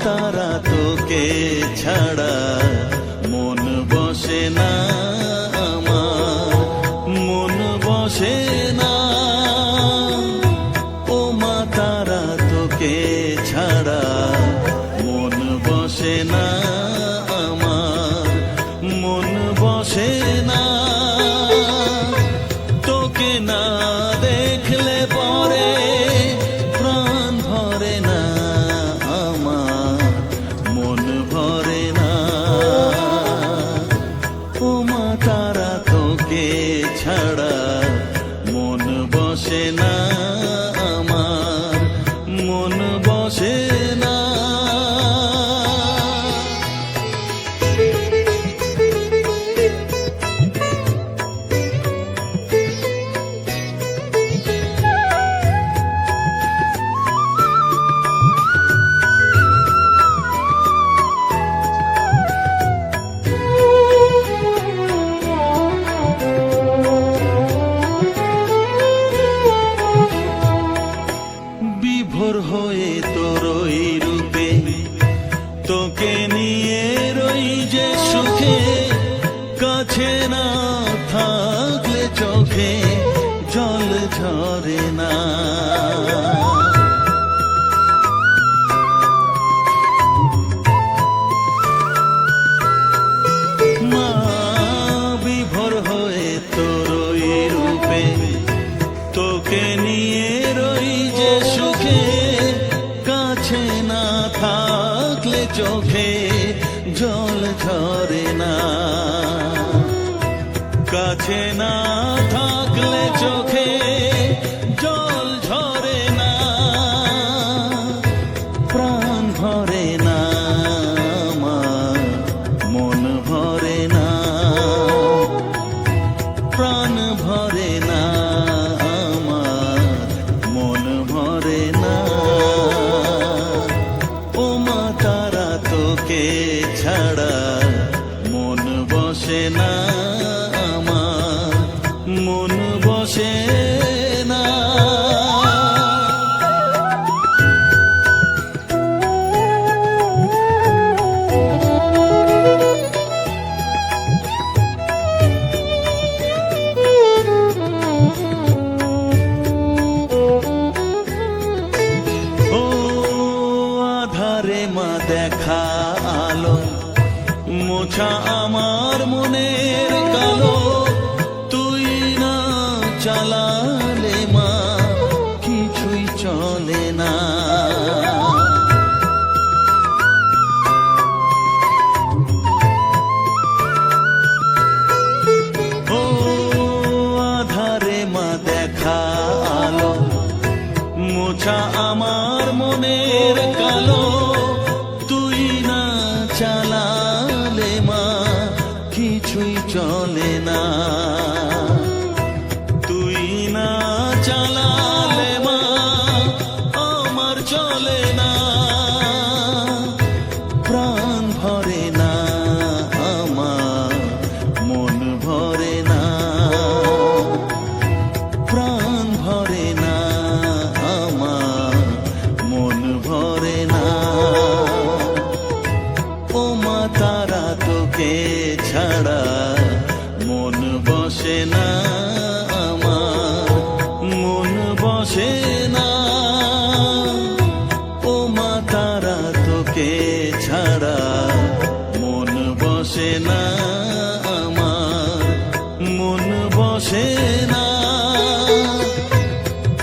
তারা তোকে ছাড়া মন বসে না আমার, মন বসে না। ও মা তারা তোকে ছাড়া মন বসে না আমার, মন বসে না। তোকে না দেখলে পরে প্রাণ ভরে না আমার, মন ভরে না। ও মা তারা তোকে ছাড়া মন বসে না আমার, মন বসে না। বিভোর হয়ে তোর ওই রূপে তোকে নিয়ে রই যে সুখে, কাছে না থাকলে চোখে জল ঝরে না। মা বিভোর হয়ে তোর ওই রূপে তোকে নিয়ে রই যে সুখে, কাছে না থাকলে চোখে জল ঝরে না। কাছে না থাকলে চোখে জল ঝরে না, প্রাণ ভরে না আমার, মন ভরে না, প্রাণ ভরে না আমার, মন ভরে না। ও মা তারা তোকে ছাড়া মন বসে না আমার, মন বসে না। ও আধারে মা দেখা আলো, মোছা আমার মনের কালো, তুই না চালালে মা কিছুই চলে না। ও আধারে মা দেখা আলো, মোছা আমার মনের কালো, তুই না চালালে মা কিছুই চলে না। তুই না চালালে মা আমার চলে না, প্রাণ ভরে না আমার, মন ভরে না, প্রাণ ভরে না আমার, মন ভরে না। ও মা তারা তোকে ছাড়া মন বসে না আমার, মন বসে না। ও মা তারা তোকে ছাড়া মন বসে না আমার, মন বসে না।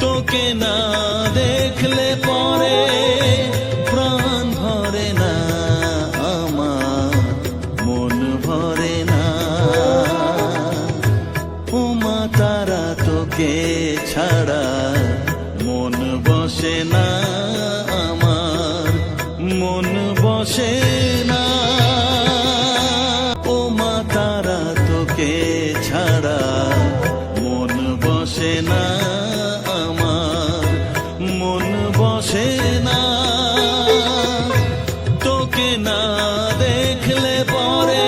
তোকে না দেখলে পরে প্রাণ ভরে না আমার, মন ভরে না। ও মা তারা তোকে ছাড়া মন বসে না আমার, মন বসে না। ও মা তারা তোকে ছাড়া মন বসে না আমার, মন বসে না। তোকে না দেখলে পরে